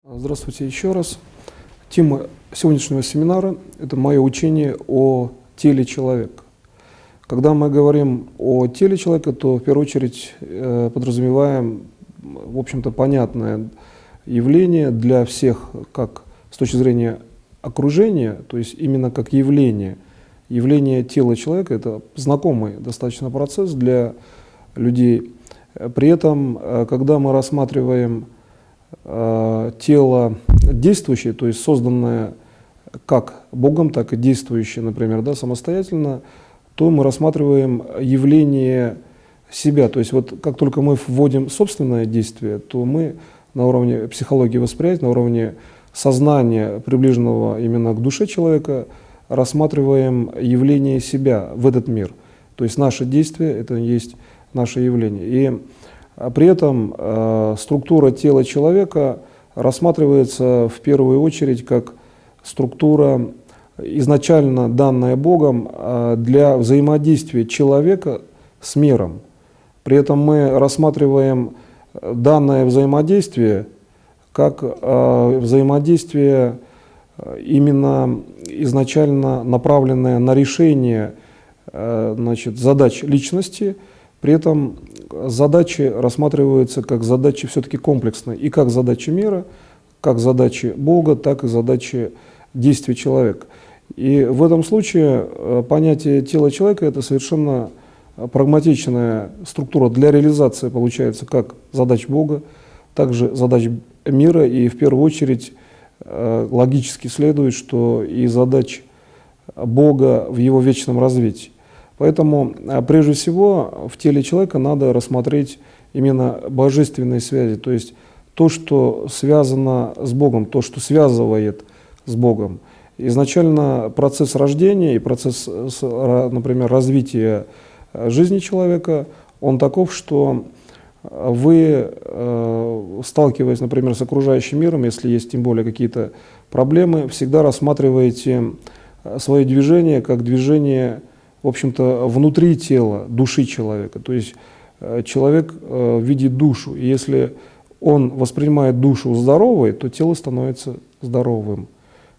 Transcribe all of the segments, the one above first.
Здравствуйте еще раз. Тема сегодняшнего семинара – это мое учение о теле человека. Когда мы говорим о теле человека, то в первую очередь подразумеваем, в общем-то, понятное явление для всех, как с точки зрения окружения, то есть именно как явление. Явление тела человека – это знакомый достаточно процесс для людей. При этом, когда мы рассматриваем тело действующее, то есть созданное как Богом, так и действующее, например, самостоятельно, то мы рассматриваем явление себя. То есть вот как только мы вводим собственное действие, то мы на уровне психологии восприятия, на уровне сознания, приближенного именно к душе человека, рассматриваем явление себя в этот мир. То есть наше действие – это и есть наше явление. И при этом структура тела человека рассматривается в первую очередь как структура, изначально данная Богом для взаимодействия человека с миром. При этом мы рассматриваем данное взаимодействие как взаимодействие именно изначально направленное на решение задач личности. При этом задачи рассматриваются как задачи все-таки комплексные, и как задачи мира, как задачи Бога, так и задачи действий человека. И в этом случае понятие тела человека – это совершенно прагматичная структура для реализации, получается, как задач Бога, также задач мира, и в первую очередь логически следует, что и задач Бога в его вечном развитии. Поэтому, прежде всего, в теле человека надо рассмотреть именно божественные связи, то есть то, что связано с Богом, то, что связывает с Богом. Изначально процесс рождения и процесс, например, развития жизни человека, он таков, что вы, сталкиваясь, например, с окружающим миром, если есть тем более какие-то проблемы, всегда рассматриваете свое движение как движение, в общем-то, внутри тела, души человека. То есть человек видит душу, и если он воспринимает душу здоровой, то тело становится здоровым.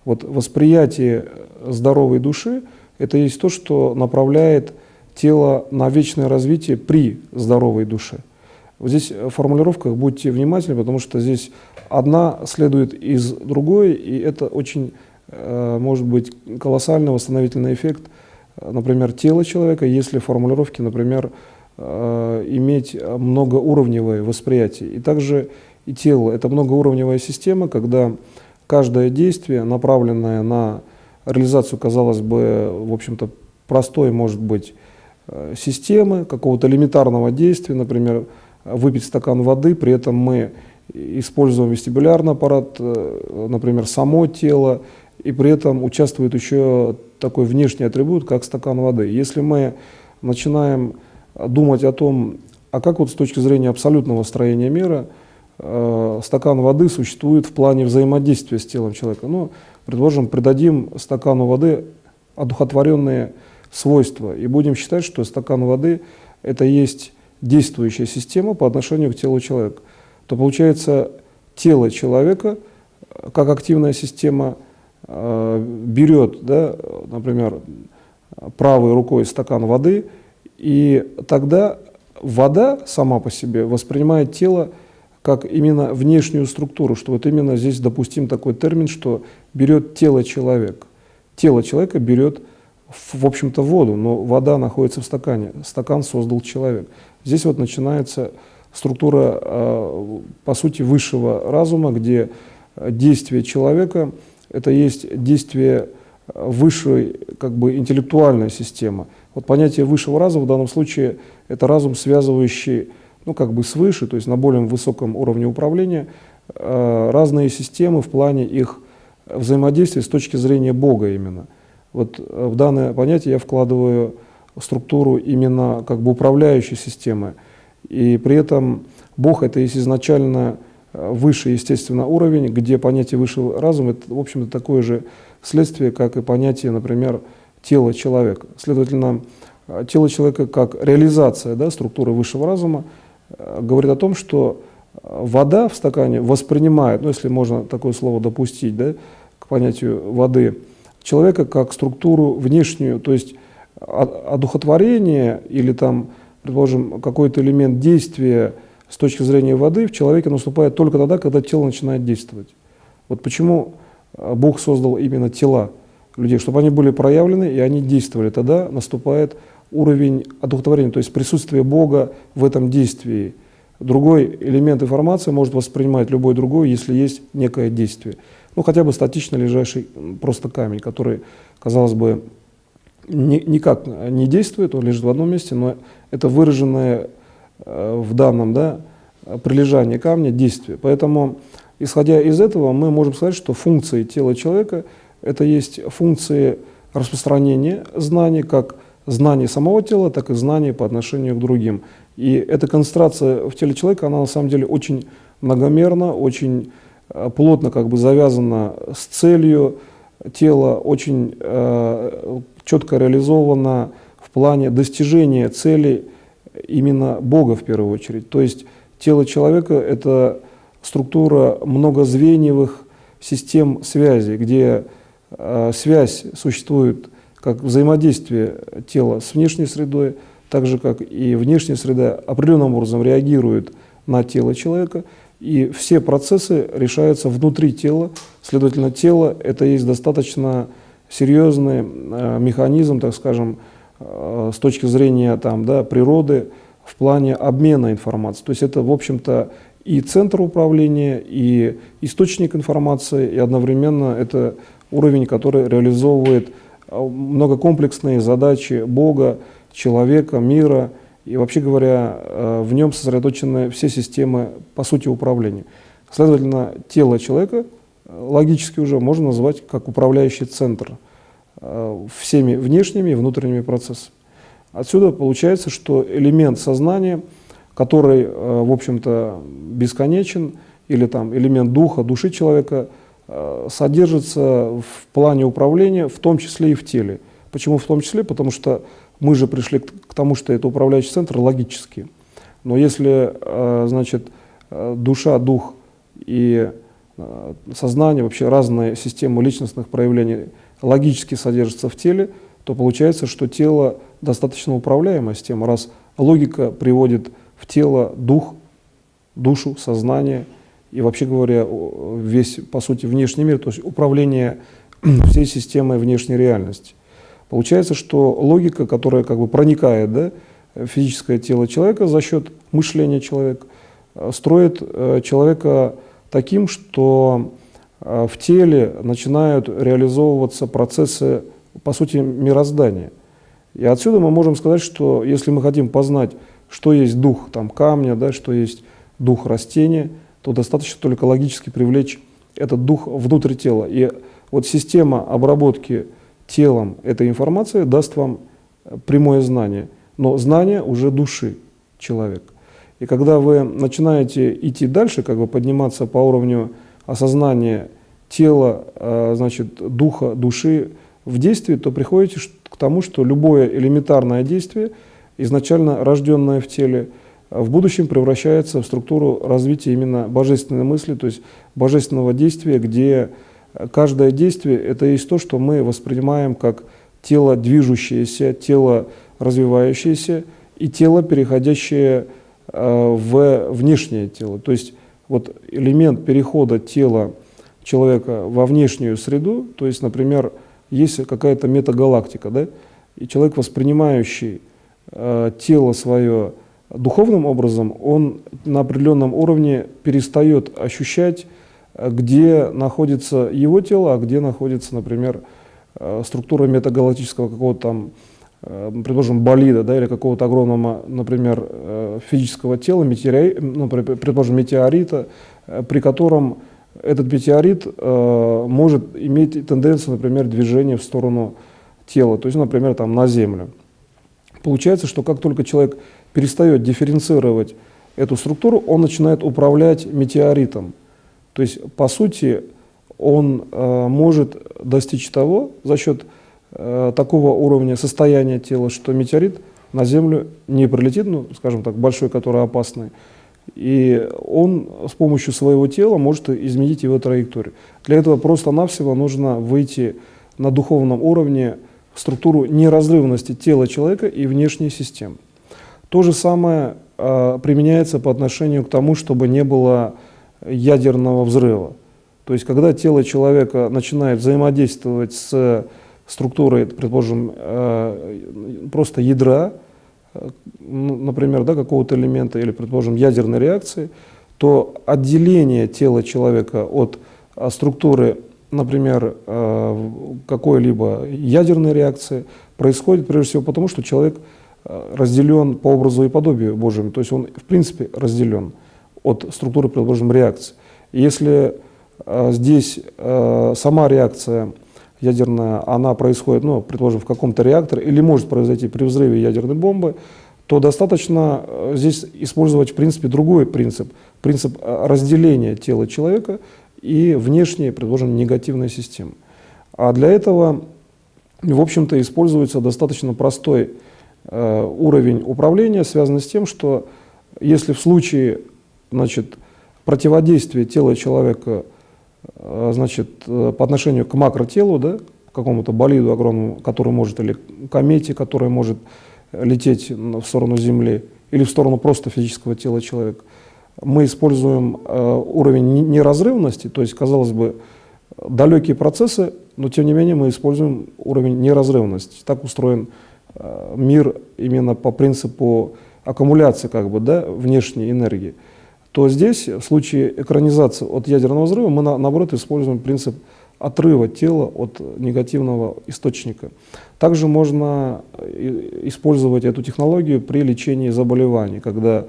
Вот восприятие здоровой души – это есть то, что направляет тело на вечное развитие при здоровой душе. Вот здесь в формулировках будьте внимательны, потому что здесь одна следует из другой, и это очень может быть колоссальный восстановительный эффект, например, тела человека, если формулировки, например, иметь многоуровневое восприятие. И также и тело – это многоуровневая система, когда каждое действие, направленное на реализацию, казалось бы, в общем-то, простой, может быть, системы, какого-то элементарного действия, например, выпить стакан воды, при этом мы используем вестибулярный аппарат, например, само тело, и при этом участвует еще такой внешний атрибут, как стакан воды. Если мы начинаем думать о том, а как вот с точки зрения абсолютного строения мира стакан воды существует в плане взаимодействия с телом человека, ну, предположим, придадим стакану воды одухотворенные свойства и будем считать, что стакан воды – это есть действующая система по отношению к телу человека, то получается тело человека, как активная система, берет, например, правой рукой стакан воды, и тогда вода сама по себе воспринимает тело как именно внешнюю структуру, что вот именно здесь допустим такой термин, что берет тело человека. Тело человека берет, в общем-то, воду, но вода находится в стакане, стакан создал человек. Здесь вот начинается структура, по сути, высшего разума, где действие человека – это есть действие высшей, как бы, интеллектуальной системы. Вот понятие высшего разума в данном случае – это разум, связывающий, ну, как бы свыше, то есть на более высоком уровне управления, разные системы в плане их взаимодействия с точки зрения Бога именно. Вот в данное понятие я вкладываю структуру именно как бы управляющей системы. И при этом Бог – это есть изначально высший, естественно, уровень, где понятие высшего разума – это, в общем-то, такое же следствие, как и понятие, например, тела человека. Следовательно, тело человека как реализация структуры высшего разума говорит о том, что вода в стакане воспринимает, ну, если можно такое слово допустить, да, к понятию воды, человека как структуру внешнюю, то есть одухотворение или там, предположим, какой-то элемент действия с точки зрения воды в человеке наступает только тогда, когда тело начинает действовать. Вот почему Бог создал именно тела людей, чтобы они были проявлены и они действовали. Тогда наступает уровень одухотворения, то есть присутствие Бога в этом действии. Другой элемент информации может воспринимать любой другой, если есть некое действие. Ну, хотя бы статично лежащий просто камень, который, казалось бы, никак не действует, он лежит в одном месте, но это выраженное в данном, да, прилежании камня действие. Поэтому, исходя из этого, мы можем сказать, что функции тела человека – это есть функции распространения знаний, как знаний самого тела, так и знаний по отношению к другим. И эта концентрация в теле человека, она на самом деле очень многомерна, очень плотно как бы завязана с целью тела, очень четко реализована в плане достижения цели именно Бога в первую очередь. То есть тело человека – это структура многозвеньевых систем связи, где связь существует как взаимодействие тела с внешней средой, так же как и внешняя среда определенным образом реагирует на тело человека, и все процессы решаются внутри тела. Следовательно, тело – это есть достаточно серьезный механизм, так скажем, с точки зрения там, да, природы в плане обмена информацией. То есть это, в общем-то, и центр управления, и источник информации, и одновременно это уровень, который реализовывает многокомплексные задачи Бога, человека, мира, и вообще говоря, в нем сосредоточены все системы, по сути, управления. Следовательно, тело человека логически уже можно назвать как управляющий центр всеми внешними и внутренними процессами. Отсюда получается, что элемент сознания, который, в общем-то, бесконечен, или там элемент духа, души человека, содержится в плане управления, в том числе и в теле. Почему в том числе? Потому что мы же пришли к тому, что это управляющий центр логически. Но если, значит, душа, дух и сознание, вообще разные системы личностных проявлений логически содержатся в теле, то получается, что тело достаточно управляемая система, раз логика приводит в тело дух, душу, сознание и, вообще говоря, весь, по сути, внешний мир, то есть управление всей системой внешней реальности. Получается, что логика, которая как бы проникает, да, в физическое тело человека за счет мышления человека, строит человека таким, что в теле начинают реализовываться процессы, по сути, мироздания. И отсюда мы можем сказать, что если мы хотим познать, что есть дух там, камня, да, что есть дух растения, то достаточно только логически привлечь этот дух внутрь тела. И вот система обработки телом этой информации даст вам прямое знание, но знание уже души человека. И когда вы начинаете идти дальше, как бы подниматься по уровню осознания тела, значит, духа, души в действии, то приходите к тому, что любое элементарное действие, изначально рожденное в теле, в будущем превращается в структуру развития именно божественной мысли, то есть божественного действия, где каждое действие – это есть то, что мы воспринимаем как тело движущееся, тело развивающееся и тело, переходящее в внешнее тело. То есть вот элемент перехода тела человека во внешнюю среду, то есть, например, есть какая-то метагалактика, да, и человек, воспринимающий тело свое духовным образом, он на определенном уровне перестает ощущать, где находится его тело, а где находится, например, структура метагалактического какого-то там, предположим, болида, да, или какого-то огромного, например, физического тела, предположим, метеорита, при котором этот метеорит может иметь тенденцию, например, движения в сторону тела, то есть, например, там, на Землю. Получается, что как только человек перестает дифференцировать эту структуру, он начинает управлять метеоритом. То есть, по сути, он может достичь того за счет такого уровня состояния тела, что метеорит на Землю не прилетит, ну, скажем так, большой, который опасный, И он с помощью своего тела может изменить его траекторию. Для этого просто-навсего нужно выйти на духовном уровне в структуру неразрывности тела человека и внешней системы. То же самое применяется по отношению к тому, чтобы не было ядерного взрыва. То есть, когда тело человека начинает взаимодействовать с структурой, предположим, просто ядра, например, да, какого-то элемента или, предположим, ядерной реакции, то отделение тела человека от структуры, например, какой-либо ядерной реакции происходит прежде всего потому, что человек разделен по образу и подобию Божьему, то есть он в принципе разделен от структуры, предположим, реакции. И если здесь сама реакция ядерная, она происходит, ну, предположим, в каком-то реакторе или может произойти при взрыве ядерной бомбы, то достаточно здесь использовать, в принципе, другой принцип. Принцип разделения тела человека и внешней, предположим, негативной системы. А для этого, в общем-то, используется достаточно простой уровень управления, связанный с тем, что если в случае, значит, противодействия тела человека, значит, по отношению к макротелу, да, какому-то болиду огромному, который может, или комете, которая может лететь в сторону Земли, или в сторону просто физического тела человека, мы используем уровень неразрывности, то есть, казалось бы, далекие процессы, но тем не менее мы используем уровень неразрывности. Так устроен мир именно по принципу аккумуляции, как бы, да, внешней энергии. То здесь, в случае экранизации от ядерного взрыва, мы наоборот используем принцип отрыва тела от негативного источника. Также можно использовать эту технологию при лечении заболеваний, когда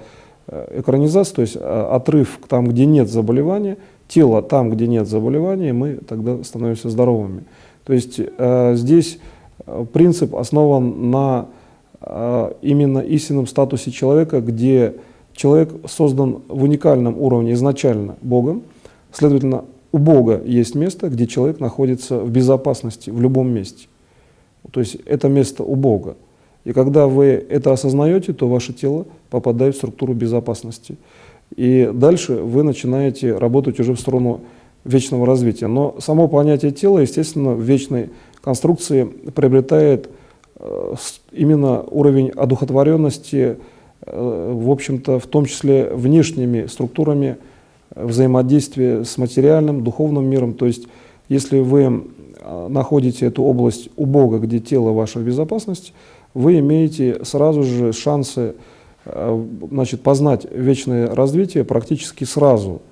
экранизация, то есть отрыв там, где нет заболевания, тело там, где нет заболевания, мы тогда становимся здоровыми. То есть здесь принцип основан на именно истинном статусе человека, где человек создан в уникальном уровне изначально Богом, следовательно, у Бога есть место, где человек находится в безопасности в любом месте. То есть это место у Бога. И когда вы это осознаете, то ваше тело попадает в структуру безопасности. И дальше вы начинаете работать уже в сторону вечного развития. Но само понятие тела, естественно, в вечной конструкции приобретает именно уровень одухотворенности, в общем-то, в том числе внешними структурами взаимодействия с материальным, духовным миром. То есть, если вы находите эту область у Бога, где тело ваше в безопасности, вы имеете сразу же шансы, значит, познать вечное развитие практически сразу.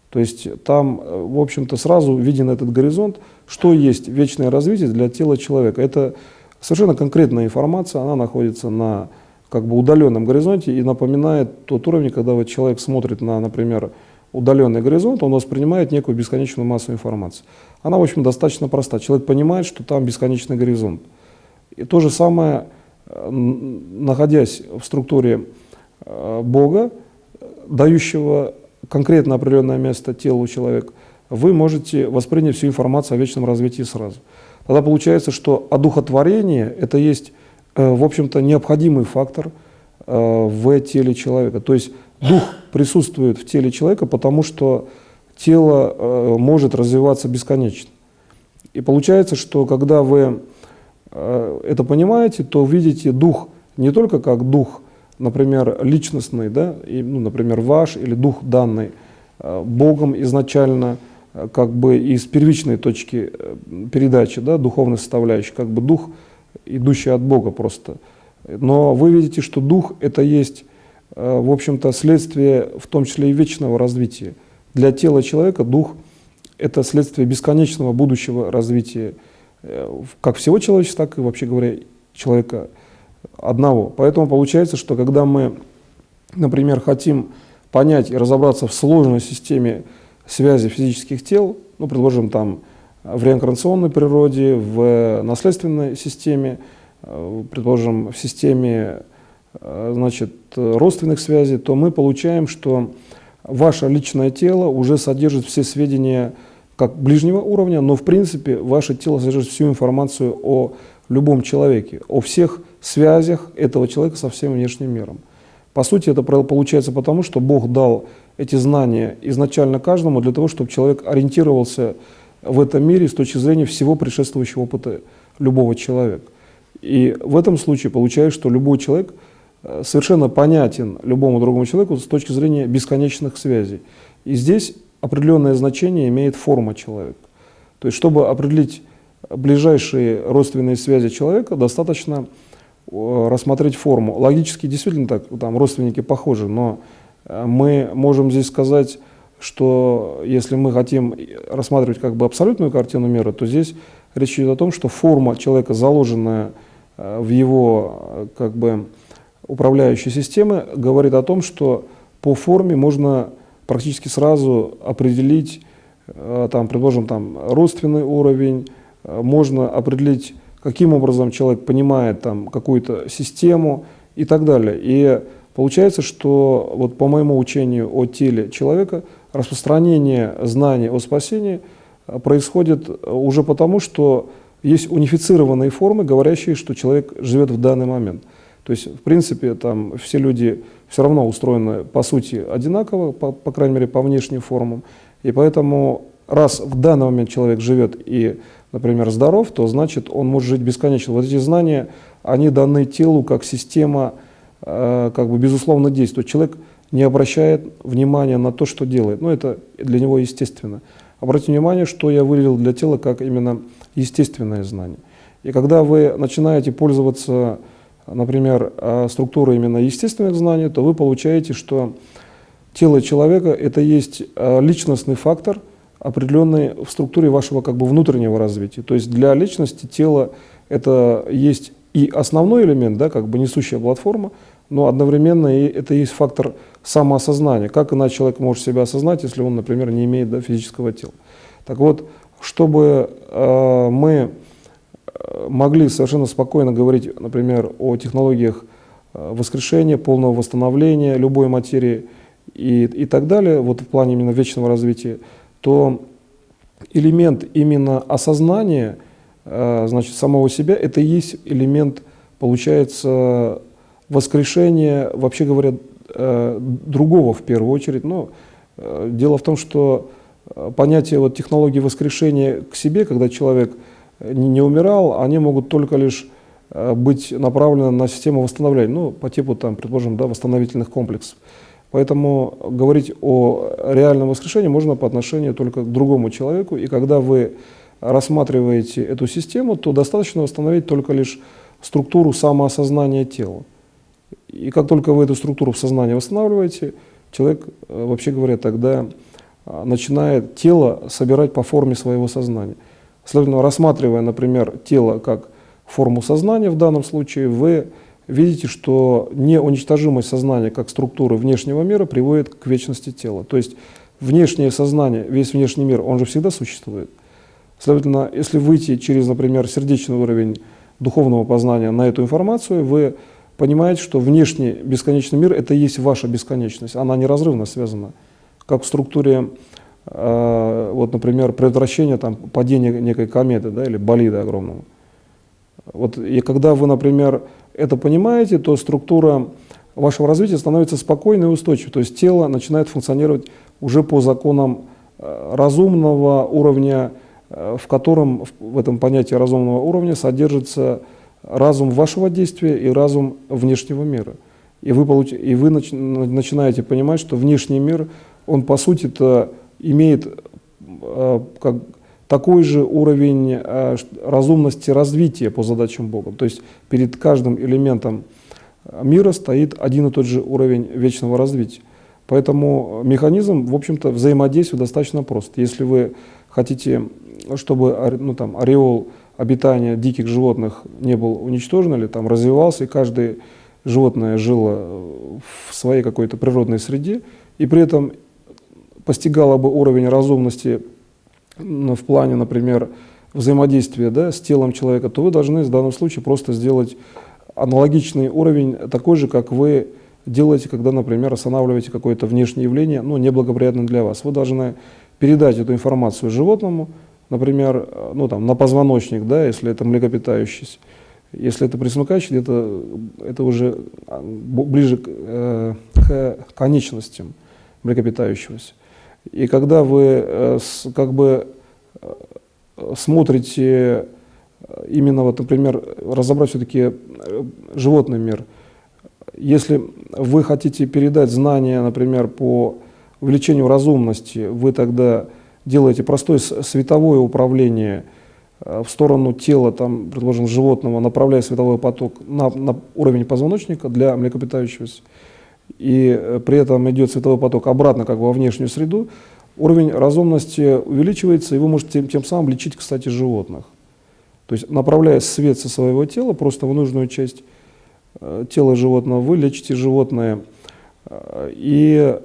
То есть там, в общем-то, сразу виден этот горизонт, что есть вечное развитие для тела человека. Это совершенно конкретная информация, она находится на как бы удаленном горизонте и напоминает тот уровень, когда вот человек смотрит на, например, удаленный горизонт, он воспринимает некую бесконечную массу информации. Она, в общем, достаточно проста. Человек понимает, что там бесконечный горизонт. И то же самое, находясь в структуре Бога, дающего конкретно определенное место телу человека, вы можете воспринять всю информацию о вечном развитии сразу. Тогда получается, что одухотворение – это есть, в общем-то, необходимый фактор в теле человека. То есть дух присутствует в теле человека, потому что тело может развиваться бесконечно. И получается, что когда вы это понимаете, то видите дух не только как дух, например, личностный, да, и, ну, например, ваш, или дух данный Богом изначально, как бы из первичной точки передачи, да, духовной составляющей, как бы дух, идущий от Бога просто. Но вы видите, что дух – это есть, в общем-то, следствие, в том числе и вечного развития. Для тела человека дух – это следствие бесконечного будущего развития, как всего человечества, так и, вообще говоря, человека одного. Поэтому получается, что когда мы, например, хотим понять и разобраться в сложной системе связи физических тел, ну, предложим там в реинкарнационной природе, в наследственной системе, предположим, в системе, значит, родственных связей, то мы получаем, что ваше личное тело уже содержит все сведения как ближнего уровня, но в принципе ваше тело содержит всю информацию о любом человеке, о всех связях этого человека со всем внешним миром. По сути, это получается потому, что Бог дал эти знания изначально каждому для того, чтобы человек ориентировался в этом мире с точки зрения всего предшествующего опыта любого человека. И в этом случае получается, что любой человек совершенно понятен любому другому человеку с точки зрения бесконечных связей. И здесь определенное значение имеет форма человека. То есть, чтобы определить ближайшие родственные связи человека, достаточно рассмотреть форму. Логически действительно так, там родственники похожи, но мы можем здесь сказать, что если мы хотим рассматривать как бы абсолютную картину мира, то здесь речь идет о том, что форма человека, заложенная в его как бы управляющей системы, говорит о том, что по форме можно практически сразу определить, там, предположим, там, родственный уровень, можно определить, каким образом человек понимает там какую-то систему и так далее. И получается, что вот по моему учению о теле человека распространение знаний о спасении происходит уже потому, что есть унифицированные формы, говорящие, что человек живет в данный момент. То есть, в принципе, там все люди все равно устроены по сути одинаково, по крайней мере, по внешним формам. И поэтому, раз в данный момент человек живет и, например, здоров, то значит он может жить бесконечно. Вот эти знания, они даны телу как система, как бы безусловно действует. Человек не обращает внимания на то, что делает. Но это для него естественно. Обратите внимание, что я выделил для тела как именно естественное знание. И когда вы начинаете пользоваться, например, структурой именно естественных знаний, то вы получаете, что тело человека – это есть личностный фактор, определенный в структуре вашего как бы внутреннего развития. То есть для личности тело – это есть и основной элемент, да, как бы несущая платформа, но одновременно и это есть фактор самоосознания. Как иначе человек может себя осознать, если он, например, не имеет, да, физического тела? Так вот, чтобы мы могли совершенно спокойно говорить, например, о технологиях воскрешения, полного восстановления любой материи и так далее, вот в плане именно вечного развития, то элемент именно осознания, значит, самого себя, это и есть элемент, получается, воскрешения, вообще говоря, другого в первую очередь. Но дело в том, что понятие вот технологии воскрешения к себе, когда человек не умирал, они могут только лишь быть направлены на систему восстановления, ну, по типу, там, предположим, да, восстановительных комплексов. Поэтому говорить о реальном воскрешении можно по отношению только к другому человеку, и когда вы рассматриваете эту систему, то достаточно восстановить только лишь структуру самоосознания тела. И как только вы эту структуру сознания восстанавливаете, человек, вообще говоря, тогда начинает тело собирать по форме своего сознания. Следовательно, рассматривая, например, тело как форму сознания в данном случае, вы видите, что неуничтожимость сознания как структуры внешнего мира приводит к вечности тела. То есть внешнее сознание, весь внешний мир, он же всегда существует. Следовательно, если выйти через, например, сердечный уровень духовного познания на эту информацию, вы понимаете, что внешний бесконечный мир – это и есть ваша бесконечность, она неразрывно связана. Как в структуре, вот, например, предотвращения там, падения некой кометы, да, или болида огромного. Вот, и когда вы, например, это понимаете, то структура вашего развития становится спокойной и устойчивой. То есть тело начинает функционировать уже по законам разумного уровня, в котором в этом понятии разумного уровня содержится разум вашего действия и разум внешнего мира. И вы начинаете понимать, что внешний мир, он по сути-то имеет такой же уровень разумности развития по задачам Бога. То есть перед каждым элементом мира стоит один и тот же уровень вечного развития. Поэтому механизм, в общем-то, взаимодействия достаточно прост. Если вы хотите, чтобы, ну, там, ореол обитания диких животных не был уничтожен или там развивался, и каждое животное жило в своей какой-то природной среде, и при этом постигало бы уровень разумности в плане, например, взаимодействия, да, с телом человека, то вы должны в данном случае просто сделать аналогичный уровень, такой же, как вы делаете, когда, например, останавливаете какое-то внешнее явление, ну, неблагоприятное для вас. Вы должны передать эту информацию животному, например, ну, там, на позвоночник, да, если это млекопитающийся, Если это пресмыкающий, где-то это уже ближе к конечностям млекопитающегося. И когда вы как бы смотрите именно, вот, например, разобрать все-таки животный мир, если вы хотите передать знания, например, по увеличению разумности, вы тогда делаете простое световое управление в сторону тела, там, предположим, животного, направляя световой поток на уровень позвоночника для млекопитающегося, и при этом идет световой поток обратно как бы во внешнюю среду, уровень разумности увеличивается, и вы можете тем самым лечить, кстати, животных. То есть, направляя свет со своего тела просто в нужную часть тела животного, вы лечите животное. И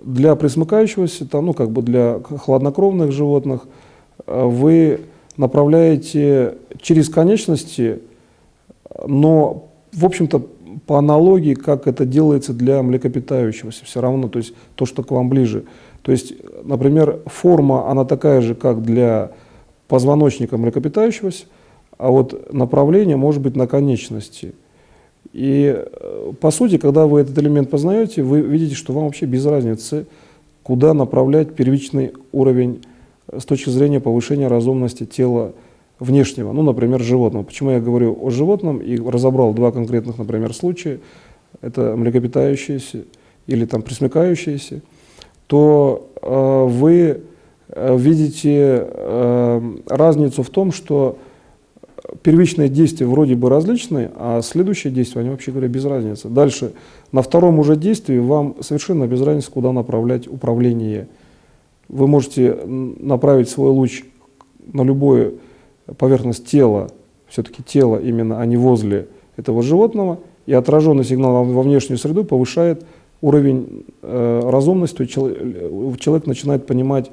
для пресмыкающегося, там, ну, как бы для хладнокровных животных, вы направляете через конечности, но, в общем-то, по аналогии, как это делается для млекопитающегося, все равно, то есть то, что к вам ближе. То есть, например, форма, она такая же, как для позвоночника млекопитающегося, а вот направление может быть на конечности. И, по сути, когда вы этот элемент познаете, вы видите, что вам вообще без разницы, куда направлять первичный уровень с точки зрения повышения разумности тела внешнего, ну, например, животного. Почему я говорю о животном и разобрал два конкретных, например, случая, это млекопитающиеся или там пресмыкающиеся, то вы видите разницу в том, что первичные действия вроде бы различные, а следующие действия, они, вообще говоря, без разницы. Дальше, на втором уже действии вам совершенно без разницы, куда направлять управление. Вы можете направить свой луч на любую поверхность тела, все-таки тело именно, а не возле этого животного, и отраженный сигнал во внешнюю среду повышает уровень разумности, то есть человек начинает понимать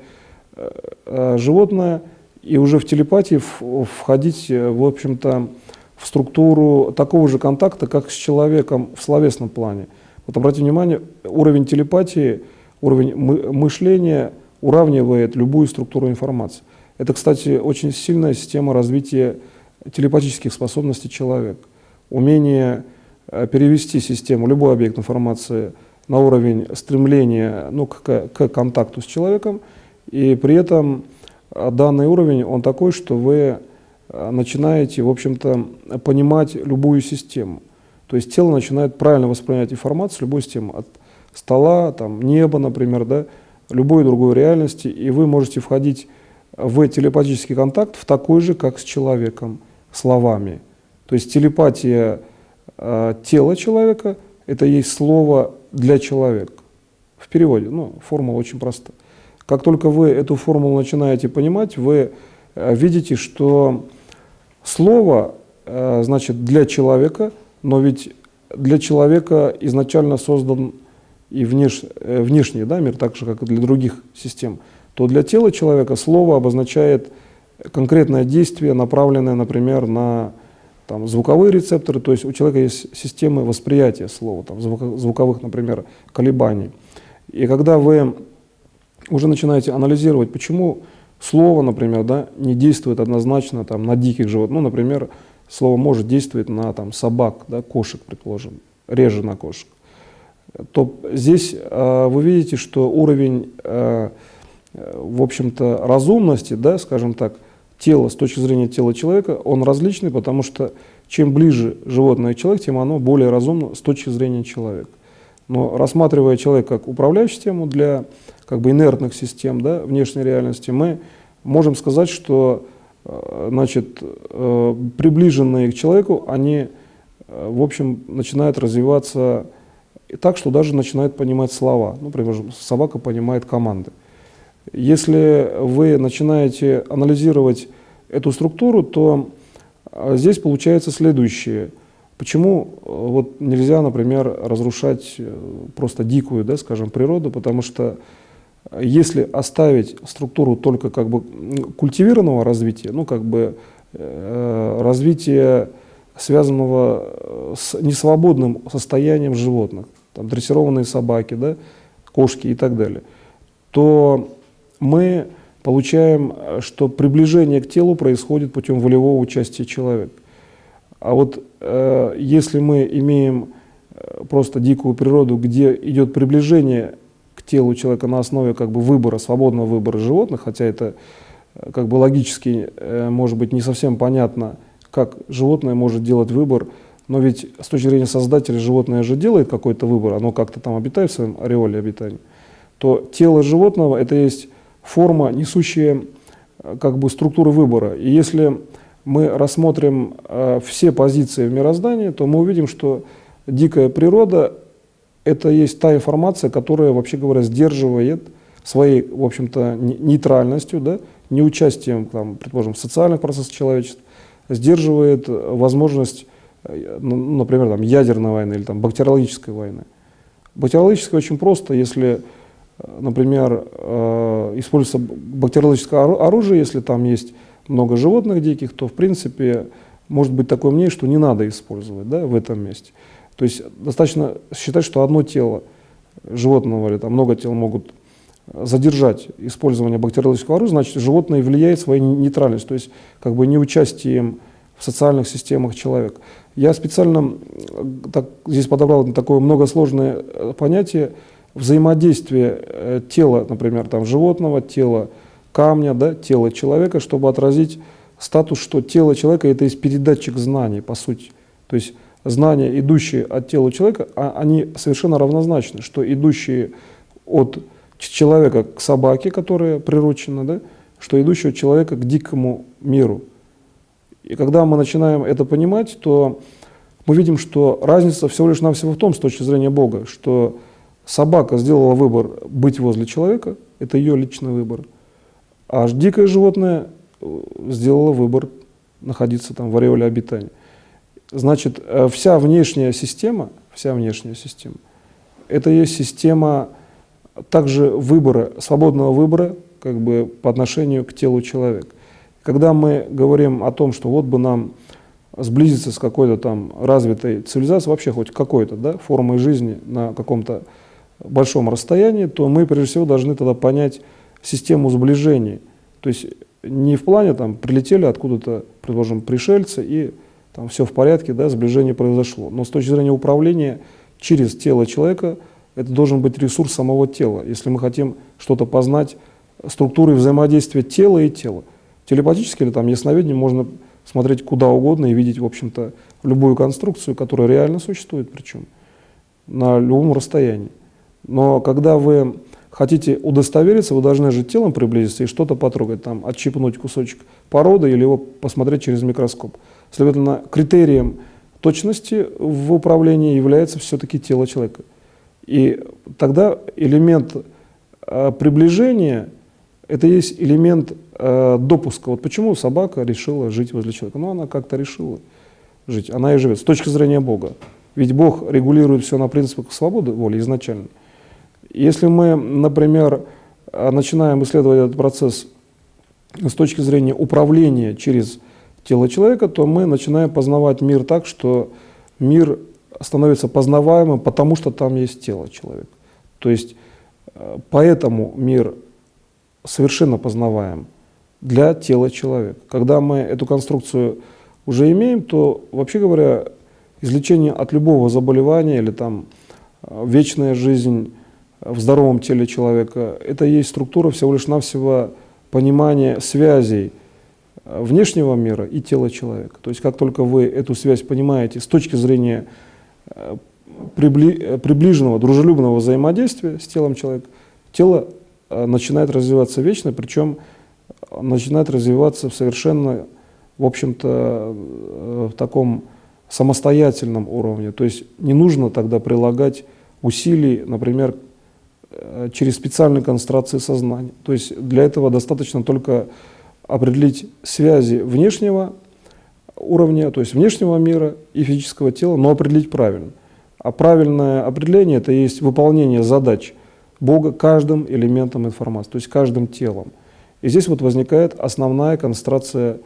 животное, и уже в телепатии входить, в общем-то, в структуру такого же контакта, как с человеком в словесном плане. Вот обратите внимание, уровень телепатии, уровень мышления уравнивает любую структуру информации. Это, кстати, очень сильная система развития телепатических способностей человека. Умение перевести систему, любой объект информации на уровень стремления, ну, к контакту с человеком, и при этом данный уровень, он такой, что вы начинаете, в общем-то, понимать любую систему. То есть тело начинает правильно воспринимать информацию, любую систему, от стола, там, неба, например, да, любой другой реальности, и вы можете входить в телепатический контакт в такой же, как с человеком, словами. То есть телепатия тела человека – это есть слово для человека. В переводе, ну, формула очень проста. Как только вы эту формулу начинаете понимать, вы видите, что слово, значит, для человека, но ведь для человека изначально создан и внешний, да, мир, так же, как и для других систем, то для тела человека слово обозначает конкретное действие, направленное, например, на там, звуковые рецепторы, то есть у человека есть системы восприятия слова, там, звуковых, например, колебаний. И когда вы уже начинаете анализировать, почему слово, например, да, не действует однозначно там, на диких животных, ну, например, слово может действовать на там, собак, да, кошек, предположим, реже на кошек, то здесь вы видите, что уровень, в общем-то, разумности, да, скажем так, тела с точки зрения тела человека, он различный, потому что чем ближе животное к человеку, тем оно более разумно с точки зрения человека. Но рассматривая человека как управляющую систему для как бы инертных систем, да, внешней реальности, мы можем сказать, что значит, приближенные к человеку, они, в общем, начинают развиваться так, что даже начинают понимать слова. Ну, например, собака понимает команды. Если вы начинаете анализировать эту структуру, то здесь получается следующее. Почему вот нельзя, например, разрушать просто дикую, да, скажем, природу? Потому что если оставить структуру только как бы культивированного развития, ну как бы развития, связанного с несвободным состоянием животных, там, дрессированные собаки, да, кошки и так далее, то мы получаем, что приближение к телу происходит путем волевого участия человека. А вот если мы имеем просто дикую природу, где идет приближение к телу человека на основе как бы выбора, свободного выбора животных, хотя это как бы логически может быть не совсем понятно, как животное может делать выбор, но ведь с точки зрения создателя животное же делает какой-то выбор, оно как-то там обитает в своем ореоле обитания, то тело животного — это есть форма, несущая как бы структуру выбора. И если мы рассмотрим все позиции в мироздании, то мы увидим, что дикая природа — это есть та информация, которая, вообще говоря, сдерживает своей, в общем-то, нейтральностью, да, неучастием, там, предположим, в социальных процессах человечества, сдерживает возможность, например, там, ядерной войны или там, бактериологической войны. Бактериологическая очень просто, если, например, используется бактериологическое оружие, если там есть много животных диких, то, в принципе, может быть такое мнение, что не надо использовать, да, в этом месте. То есть достаточно считать, что одно тело животного или там, много тел могут задержать использование бактериологического оружия, значит, животное влияет своей нейтральностью, то есть как бы неучастием в социальных системах человека. Я специально здесь подобрал такое многосложное понятие взаимодействия тела, например, там, животного, тела камня, да, тела человека, чтобы отразить статус, что тело человека — это есть передатчик знаний, по сути. То есть знания, идущие от тела человека, они совершенно равнозначны, что идущие от человека к собаке, которая приручена, да, что идущего от человека к дикому миру. И когда мы начинаем это понимать, то мы видим, что разница всего лишь навсего в том, с точки зрения Бога, что собака сделала выбор быть возле человека, это ее личный выбор, а дикое животное сделало выбор находиться там в ореоле обитания. Значит, вся внешняя система, это есть система также выбора, свободного выбора как бы по отношению к телу человека. Когда мы говорим о том, что вот бы нам сблизиться с какой-то там развитой цивилизацией, вообще хоть какой-то, да, формой жизни на каком-то большом расстоянии, то мы прежде всего должны тогда понять систему сближения. То есть не в плане там прилетели откуда-то, предположим, пришельцы и там все в порядке, да, сближение произошло. Но с точки зрения управления через тело человека это должен быть ресурс самого тела. Если мы хотим что-то познать, структуры взаимодействия тела и тела. Телепатически или там ясновидением можно смотреть куда угодно и видеть, в общем-то, любую конструкцию, которая реально существует, причем на любом расстоянии. Но когда вы хотите удостовериться, вы должны же телом приблизиться и что-то потрогать, там, отщипнуть кусочек породы или его посмотреть через микроскоп. Следовательно, критерием точности в управлении является все-таки тело человека. И тогда элемент приближения — это есть элемент допуска. Вот почему собака решила жить возле человека? Ну, она как-то решила жить, она и живет с точки зрения Бога. Ведь Бог регулирует все на принципах свободы воли изначально. Если мы, например, начинаем исследовать этот процесс с точки зрения управления через тело человека, то мы начинаем познавать мир так, что мир становится познаваемым, потому что там есть тело человека. То есть поэтому мир совершенно познаваем для тела человека. Когда мы эту конструкцию уже имеем, то, вообще говоря, излечение от любого заболевания или там вечная жизнь в здоровом теле человека — это есть структура всего лишь навсего понимания связей внешнего мира и тела человека. То есть как только вы эту связь понимаете с точки зрения приближенного, дружелюбного взаимодействия с телом человека, тело начинает развиваться вечно, причем начинает развиваться в совершенно, в общем-то, в таком самостоятельном уровне. То есть не нужно тогда прилагать усилий, например, через специальные концентрации сознания. То есть для этого достаточно только определить связи внешнего уровня, то есть внешнего мира и физического тела, но определить правильно. А правильное определение — это есть выполнение задач Бога каждым элементом информации, то есть каждым телом. И здесь вот возникает основная концентрация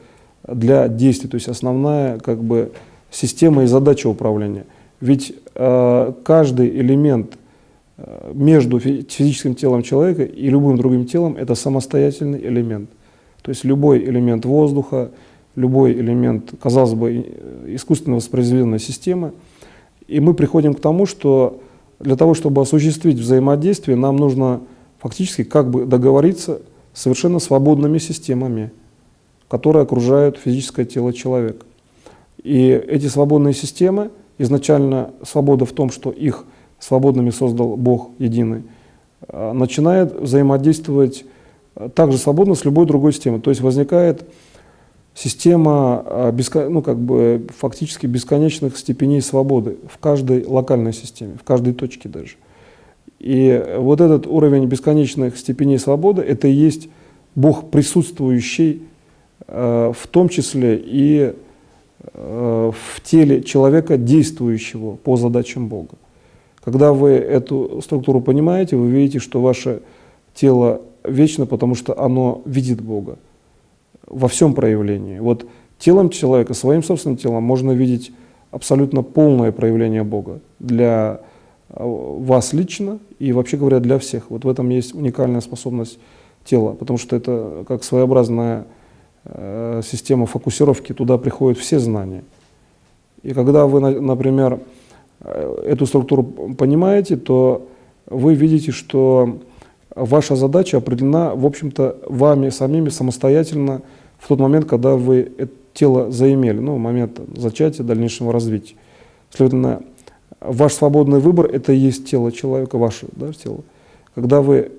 для действий, то есть основная как бы система и задача управления. Ведь каждый элемент между физическим телом человека и любым другим телом — это самостоятельный элемент. То есть любой элемент воздуха, любой элемент, казалось бы, искусственно воспроизведенной системы. И мы приходим к тому, что для того, чтобы осуществить взаимодействие, нам нужно фактически как бы договориться с совершенно свободными системами, которые окружают физическое тело человека. И эти свободные системы, изначально свобода в том, что их свободными создал Бог единый, начинает взаимодействовать также свободно с любой другой системой. То есть возникает система фактически бесконечных степеней свободы в каждой локальной системе, в каждой точке даже. И вот этот уровень бесконечных степеней свободы — это и есть Бог присутствующий, в том числе и в теле человека, действующего по задачам Бога. Когда вы эту структуру понимаете, вы видите, что ваше тело вечно, потому что оно видит Бога во всем проявлении. Вот телом человека, своим собственным телом можно видеть абсолютно полное проявление Бога для вас лично и, вообще говоря, для всех. Вот в этом есть уникальная способность тела, потому что это как своеобразная система фокусировки, туда приходят все знания. И когда вы, например, эту структуру понимаете, то вы видите, что ваша задача определена, в общем-то, вами самими самостоятельно в тот момент, когда вы это тело заимели, в момент зачатия, дальнейшего развития. Следовательно, ваш свободный выбор — это и есть тело человека, ваше тело. Когда вы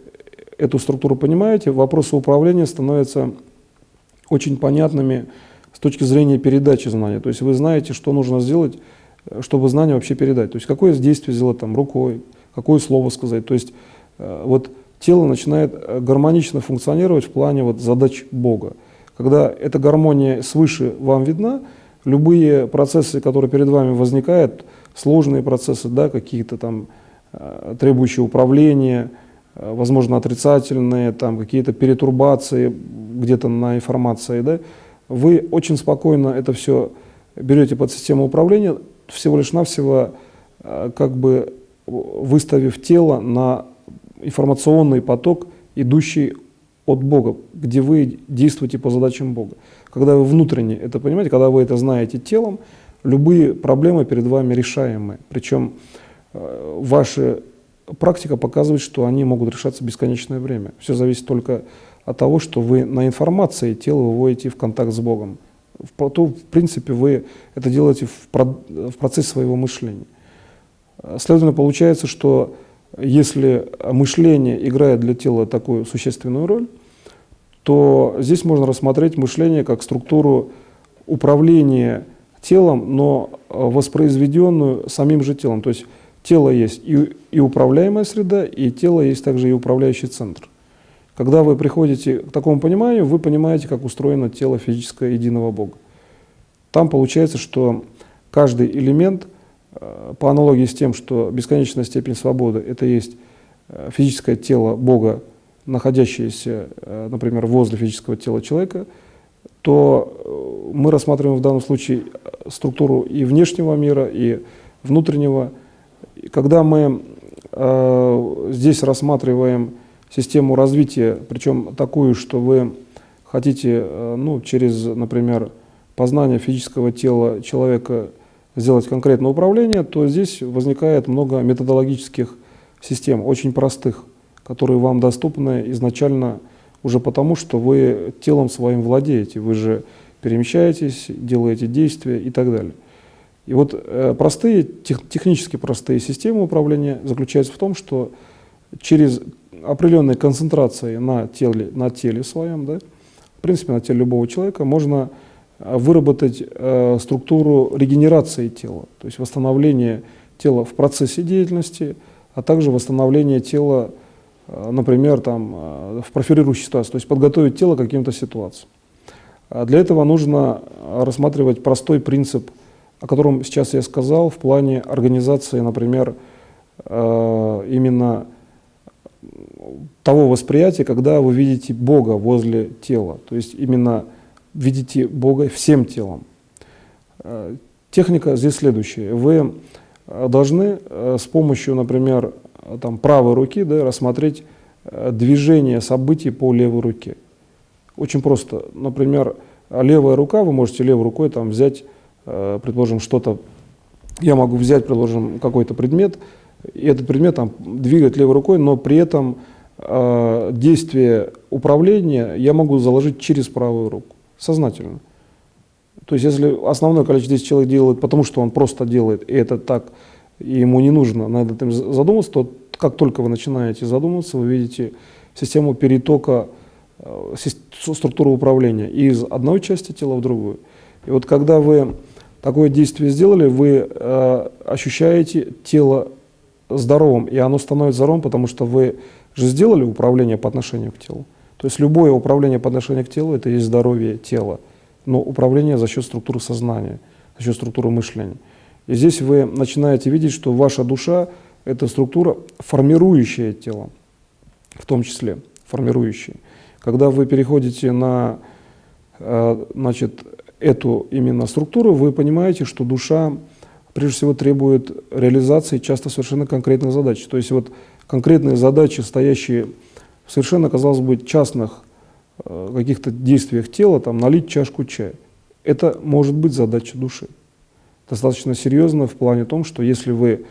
эту структуру понимаете, вопросы управления становятся очень понятными с точки зрения передачи знания. То есть вы знаете, что нужно сделать, чтобы знание вообще передать. То есть какое действие сделать рукой, какое слово сказать. То есть вот тело начинает гармонично функционировать в плане задач Бога. Когда эта гармония свыше вам видна, любые процессы, которые перед вами возникают, сложные процессы, какие-то требующие управления, возможно, отрицательные, какие-то перетурбации где-то на информации, вы очень спокойно это все берете под систему управления, всего лишь навсего выставив тело на информационный поток, идущий от Бога, где вы действуете по задачам Бога. Когда вы внутренне это понимаете, когда вы это знаете телом, любые проблемы перед вами решаемы. Причем ваша практика показывает, что они могут решаться бесконечное время. Все зависит только от того, что вы на информации тело выводите в контакт с Богом. В принципе, вы это делаете в процессе своего мышления. Следовательно, получается, что если мышление играет для тела такую существенную роль, то здесь можно рассмотреть мышление как структуру управления телом, но воспроизведенную самим же телом. То есть тело есть и управляемая среда, и тело есть также и управляющий центр. Когда вы приходите к такому пониманию, вы понимаете, как устроено тело физическое единого Бога. Там получается, что каждый элемент, по аналогии с тем, что бесконечная степень свободы — это есть физическое тело Бога, находящееся, например, возле физического тела человека, то мы рассматриваем в данном случае структуру и внешнего мира, и внутреннего. И когда мы здесь рассматриваем систему развития, причем такую, что вы хотите через, например, познание физического тела человека сделать конкретное управление, то здесь возникает много методологических систем, очень простых, которые вам доступны изначально уже потому, что вы телом своим владеете, вы же перемещаетесь, делаете действия и так далее. И вот технически простые системы управления заключаются в том, что через определенные концентрации на теле своем, в принципе, на теле любого человека, можно выработать структуру регенерации тела, то есть восстановление тела в процессе деятельности, а также восстановление тела, например, в профилирующей ситуации, то есть подготовить тело к каким-то ситуациям. Для этого нужно рассматривать простой принцип, о котором сейчас я сказал, в плане организации, например, именно того восприятия, когда вы видите Бога возле тела, то есть именно видите Бога всем телом. Техника здесь следующая. Вы должны с помощью, например, правой руки рассмотреть движение событий по левой руке. Очень просто. Например, левая рука, вы можете левой рукой там взять, предположим, что-то, я могу взять, предположим, какой-то предмет, и этот предмет там двигать левой рукой, но при этом действие управления я могу заложить через правую руку, сознательно. То есть если основное количество действий человек делает, потому что он просто делает, и это так, и ему не нужно над этим задумываться, то как только вы начинаете задумываться, вы видите систему перетока, структуру управления из одной части тела в другую. И вот когда вы такое действие сделали, вы ощущаете тело здоровым, и оно становится здоровым, потому что вы же сделали управление по отношению к телу. То есть любое управление по отношению к телу – это есть здоровье тела, но управление за счет структуры сознания, за счет структуры мышления. И здесь вы начинаете видеть, что ваша душа – это структура, формирующая тело, в том числе формирующая. Когда вы переходите на значит, эту именно структуру, вы понимаете, что душа прежде всего требует реализации часто совершенно конкретных задач. То есть вот конкретные задачи, стоящие в совершенно, казалось бы, частных каких-то действиях тела, там, налить чашку чая, это может быть задача души. Достаточно серьезно в плане том, что если вы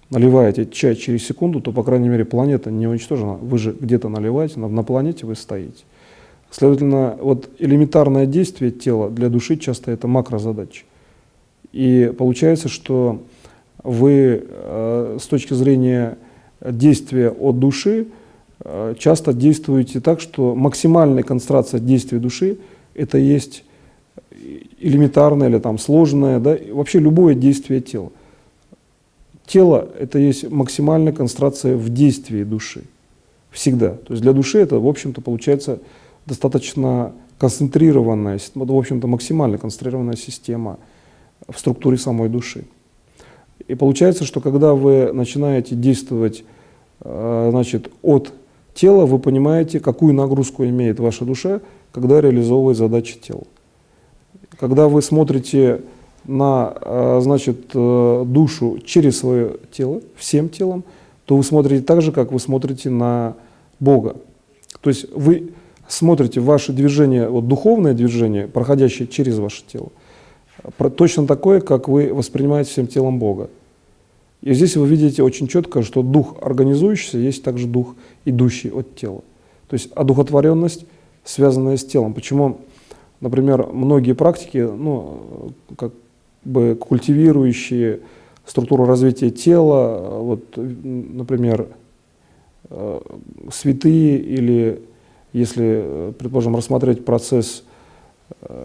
наливаете чай через секунду, то, по крайней мере, планета не уничтожена. Вы же где-то наливаете, на планете вы стоите. Следовательно, вот элементарное действие тела для души часто это макрозадача. И получается, что вы с точки зрения действия от души часто действуете так, что максимальная концентрация действия души это есть элементарное или там сложное, да, вообще любое действие тела. Тело это есть максимальная концентрация в действии души. Всегда. То есть для души это, в общем-то, получается достаточно концентрированная, в общем-то, максимально концентрированная система в структуре самой души. И получается, что когда вы начинаете действовать значит, от тела, вы понимаете, какую нагрузку имеет ваша душа, когда реализовывает задачи тела. Когда вы смотрите на значит, душу через свое тело, всем телом, то вы смотрите так же, как вы смотрите на Бога. То есть вы смотрите ваше движение, вот духовное движение, проходящее через ваше тело, точно такое, как вы воспринимаете всем телом Бога. И здесь вы видите очень четко, что дух организующийся есть также дух, идущий от тела. То есть одухотворенность, связанная с телом. Почему, например, многие практики, ну, как бы культивирующие структуру развития тела, вот, например, святые или, если, предположим, рассмотреть процесс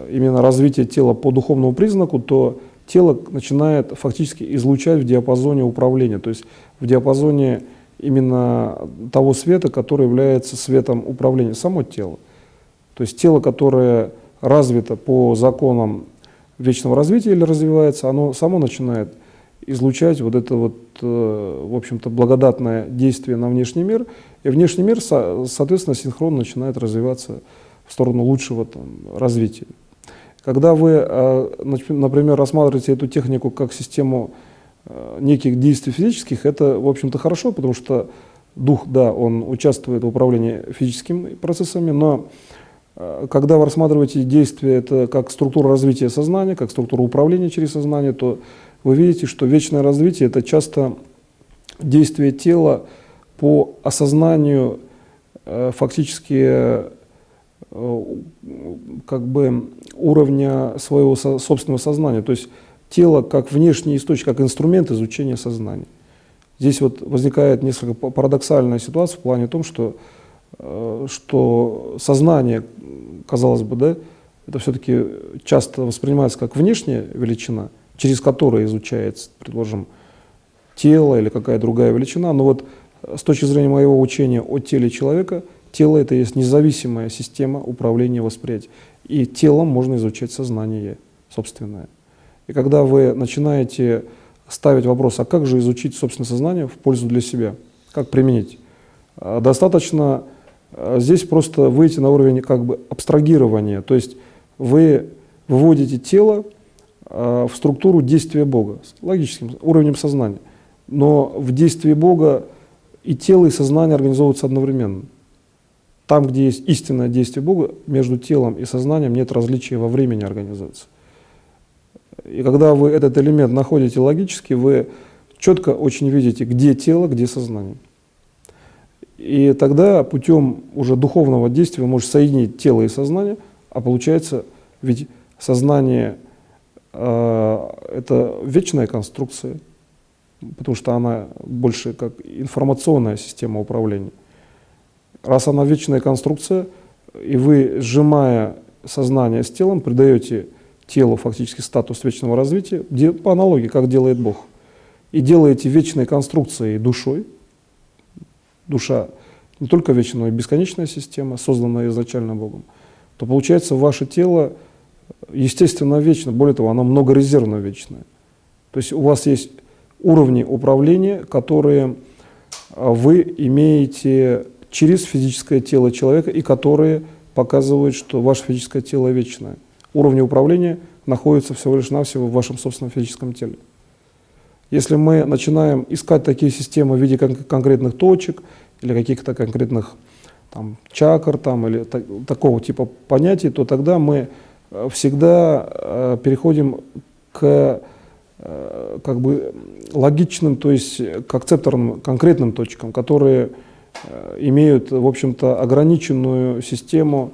именно развития тела по духовному признаку, то тело начинает фактически излучать в диапазоне управления, то есть в диапазоне именно того света, который является светом управления, само тело. То есть тело, которое развито по законам вечного развития или развивается, оно само начинает излучать вот это вот, в общем-то, благодатное действие на внешний мир, и внешний мир, соответственно, синхронно начинает развиваться в сторону лучшего там, развития. Когда вы, например, рассматриваете эту технику как систему неких действий физических, это, в общем-то, хорошо, потому что дух, да, он участвует в управлении физическими процессами, но когда вы рассматриваете действия это как структура развития сознания, как структура управления через сознание, то вы видите, что вечное развитие это часто действие тела по осознанию фактически как бы уровня своего собственного сознания, то есть тело как внешний источник, как инструмент изучения сознания. Здесь вот возникает несколько парадоксальная ситуация в плане том, что сознание, казалось бы, да, это все-таки часто воспринимается как внешняя величина, через которую изучается, предположим, тело или какая-то другая величина, но вот с точки зрения моего учения о теле человека, тело это есть независимая система управления восприятием, и телом можно изучать сознание собственное. И когда вы начинаете ставить вопрос, а как же изучить собственное сознание в пользу для себя, как применить, достаточно здесь просто выйти на уровень как бы абстрагирования, то есть вы выводите тело в структуру действия Бога, с логическим уровнем сознания, но в действии Бога и тело, и сознание организовываются одновременно. там, где есть истинное действие Бога, между телом и сознанием нет различия во времени организации. И когда вы этот элемент находите логически, вы четко очень видите, где тело, где сознание. И тогда путем уже духовного действия вы можете соединить тело и сознание, а получается, ведь сознание это вечная конструкция, потому что она больше как информационная система управления. Раз она вечная конструкция, и вы, сжимая сознание с телом, придаете телу фактически статус вечного развития, по аналогии, как делает Бог, и делаете вечной конструкцией душой. Душа не только вечная, но и бесконечная система, созданная изначально Богом, то получается ваше тело естественно вечно, более того, оно многорезервно вечное. То есть у вас есть уровни управления, которые вы имеете через физическое тело человека и которые показывают, что ваше физическое тело вечное. Уровни управления находятся всего лишь навсего в вашем собственном физическом теле. Если мы начинаем искать такие системы в виде конкретных точек или каких-то конкретных там, чакр или такого типа понятий, то тогда мы всегда переходим к как бы логичным, то есть к акцепторным конкретным точкам, которые имеют, в общем-то, ограниченную систему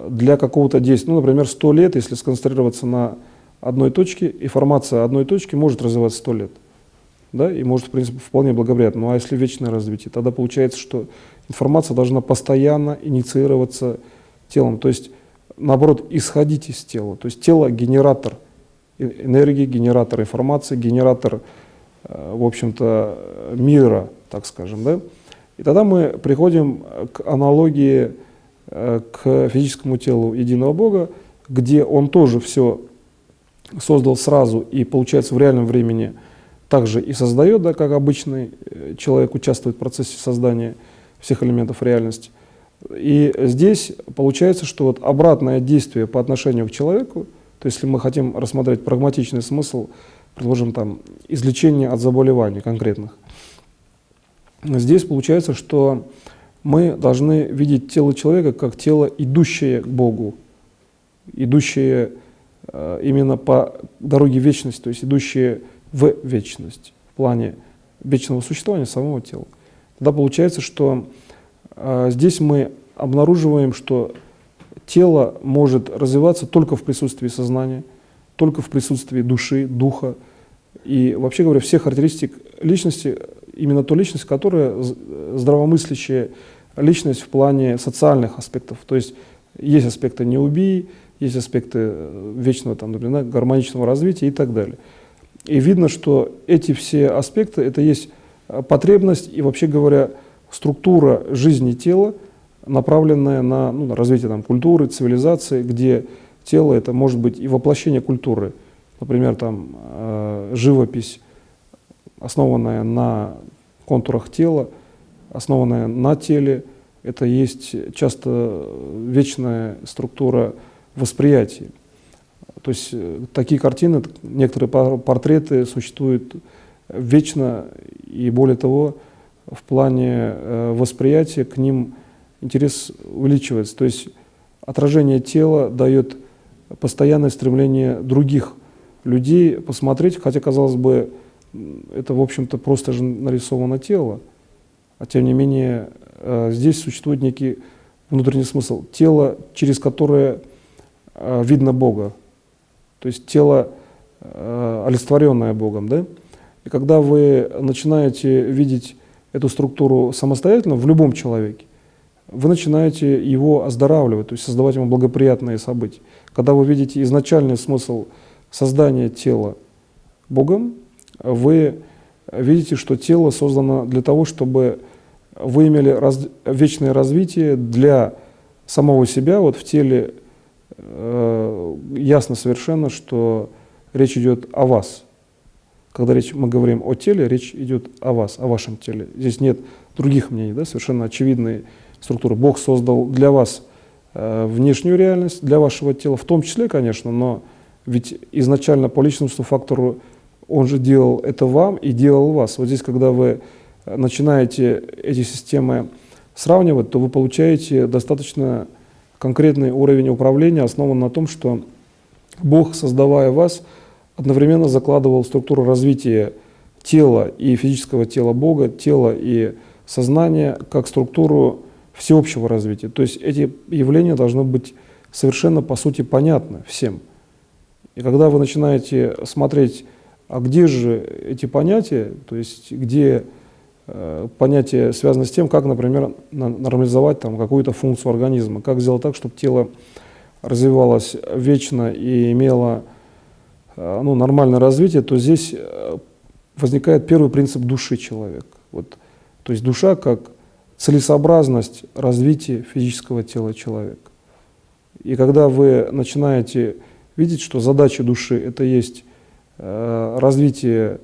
для какого-то действия. Ну, например, 100 лет, если сконцентрироваться на одной точке, информация одной точки может развиваться 100 лет. Да, и может, в принципе, вполне благоприятно. Ну а если вечное развитие, тогда получается, что информация должна постоянно инициироваться телом. То есть, наоборот, исходить из тела. То есть тело — генератор энергии, генератор информации, генератор, в общем-то, мира, так скажем. Да? И тогда мы приходим к аналогии к физическому телу единого Бога, где Он тоже все создал сразу и, получается, в реальном времени также и создает, да, как обычный человек участвует в процессе создания всех элементов реальности. И здесь получается, что вот обратное действие по отношению к человеку, то есть если мы хотим рассмотреть прагматичный смысл, предположим, там, излечения от заболеваний конкретных, здесь получается, что мы должны видеть тело человека как тело, идущее к Богу, идущее именно по дороге вечности, то есть идущее в вечность, в плане вечного существования самого тела. Тогда получается, что здесь мы обнаруживаем, что тело может развиваться только в присутствии сознания, только в присутствии души, духа. И вообще говоря, всех характеристик личности, именно той личности, которая здравомыслящая личность в плане социальных аспектов. То есть есть аспекты «не убий», есть аспекты вечного, там, например, гармоничного развития и так далее. И видно, что эти все аспекты — это есть потребность и, вообще говоря, структура жизни тела, направленная на, на развитие там, культуры, цивилизации, где тело — это может быть и воплощение культуры. Например, там, живопись, основанная на контурах тела, основанная на теле, это есть часто вечная структура восприятия. То есть такие картины, некоторые портреты существуют вечно, и более того, в плане восприятия к ним интерес увеличивается. То есть отражение тела дает постоянное стремление других людей посмотреть, хотя, казалось бы, это, в общем-то, просто же нарисовано тело, а тем не менее здесь существует некий внутренний смысл. Тело, через которое видно Бога. То есть тело, олицетворенное Богом. Да? И когда вы начинаете видеть эту структуру самостоятельно в любом человеке, вы начинаете его оздоравливать, то есть создавать ему благоприятные события. Когда вы видите изначальный смысл создания тела Богом, вы видите, что тело создано для того, чтобы вы имели вечное развитие для самого себя. Вот в теле ясно совершенно, что речь идет о вас. Когда мы говорим о теле, речь идет о вас, о вашем теле. Здесь нет других мнений, да, совершенно очевидные структуры. Бог создал для вас внешнюю реальность, для вашего тела, в том числе, конечно, но ведь изначально по личностному фактору Он же делал это вам и делал вас. Вот здесь, когда вы начинаете эти системы сравнивать, то вы получаете достаточно конкретный уровень управления, основан на том, что Бог, создавая вас, одновременно закладывал структуру развития тела и физического тела Бога, тела и сознания как структуру всеобщего развития. То есть эти явления должны быть совершенно, по сути, понятны всем. И когда вы начинаете смотреть, а где же эти понятия, то есть где понятия связаны с тем, как, например, нормализовать там какую-то функцию организма, как сделать так, чтобы тело развивалось вечно и имело нормальное развитие, то здесь возникает первый принцип души человека. Вот, то есть душа как целесообразность развития физического тела человека. И когда вы начинаете видеть, что задача души — это есть развитие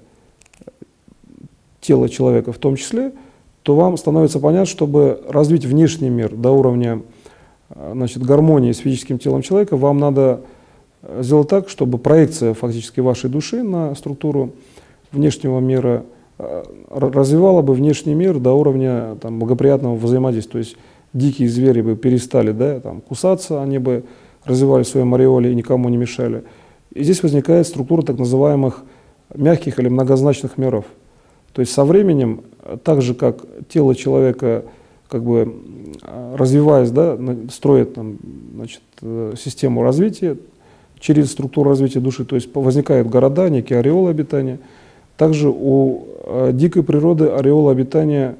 тела человека в том числе, то вам становится понятно, чтобы развить внешний мир до уровня гармонии с физическим телом человека, вам надо сделать так, чтобы проекция фактически вашей души на структуру внешнего мира развивала бы внешний мир до уровня благоприятного взаимодействия. То есть дикие звери бы перестали кусаться, они бы развивали свои ореолы и никому не мешали. И здесь возникает структура так называемых мягких или многозначных миров. То есть со временем, так же как тело человека, развиваясь, строит систему развития через структуру развития души, то есть возникают города, некие ореолы обитания. Также у дикой природы ореолы обитания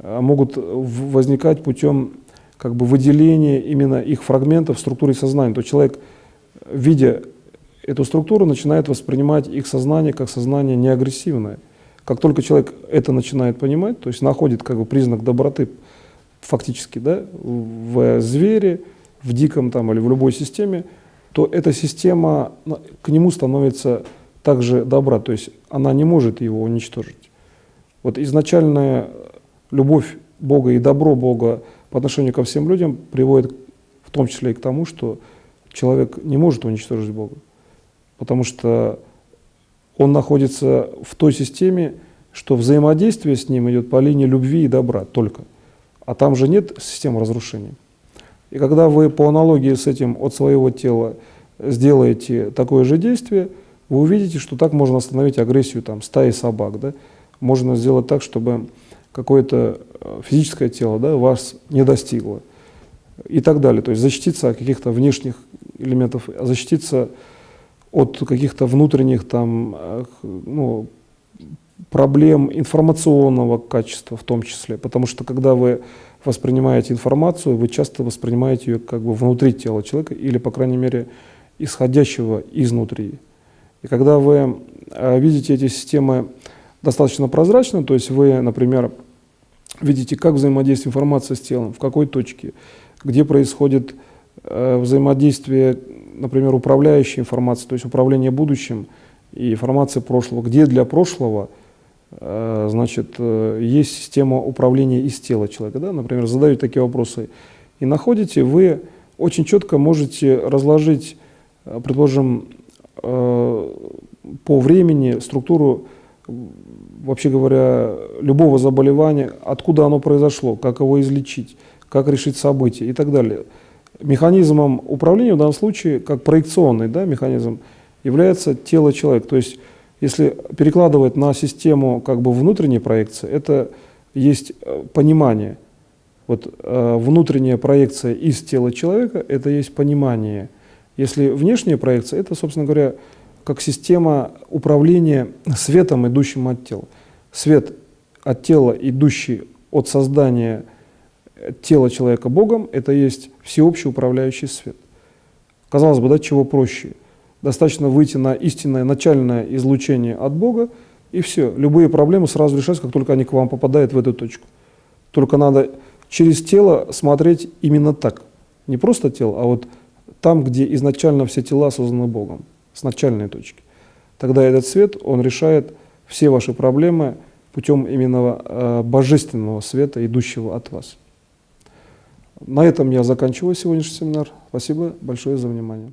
могут возникать путем выделения именно их фрагментов в структуре сознания. То есть человек, видя эту структуру, начинает воспринимать их сознание как сознание неагрессивное. Как только человек это начинает понимать, то есть находит признак доброты фактически в звере, в диком или в любой системе, то эта система к нему становится также добра, то есть она не может его уничтожить. Вот изначальная любовь Бога и добро Бога по отношению ко всем людям приводит в том числе и к тому, что человек не может уничтожить Бога, потому что он находится в той системе, что взаимодействие с ним идет по линии любви и добра только, а там же нет системы разрушения. И когда вы по аналогии с этим от своего тела сделаете такое же действие, вы увидите, что так можно остановить агрессию стаи собак, да? Можно сделать так, чтобы какое-то физическое тело вас не достигло и так далее. То есть защититься от каких-то внешних элементов, защититься от каких-то внутренних проблем информационного качества в том числе. Потому что когда вы воспринимаете информацию, вы часто воспринимаете ее внутри тела человека или, по крайней мере, исходящего изнутри. И когда вы видите эти системы достаточно прозрачно, то есть вы, например, видите, как взаимодействует информация с телом, в какой точке, где происходит взаимодействие, например, управляющей информации, то есть управление будущим и информация прошлого, где для прошлого есть система управления из тела человека. Да? Например, задаете такие вопросы и находите, вы очень четко можете разложить, предположим, по времени структуру, вообще говоря, любого заболевания, откуда оно произошло, как его излечить, как решить события и так далее. Механизмом управления в данном случае, как проекционный механизм, является тело человека. То есть, если перекладывать на систему внутренней проекции, это есть понимание. Вот внутренняя проекция из тела человека – это есть понимание. Если внешняя проекция – это, собственно говоря, как система управления светом, идущим от тела. Свет от тела, идущий от создания тела человека Богом, это есть всеобщий управляющий свет. Казалось бы, чего проще? Достаточно выйти на истинное начальное излучение от Бога, и все. Любые проблемы сразу решаются, как только они к вам попадают в эту точку. Только надо через тело смотреть именно так. Не просто тело, а вот там, где изначально все тела созданы Богом, с начальной точки. Тогда этот свет, он решает все ваши проблемы путем именно божественного света, идущего от вас. На этом я заканчиваю сегодняшний семинар. Спасибо большое за внимание.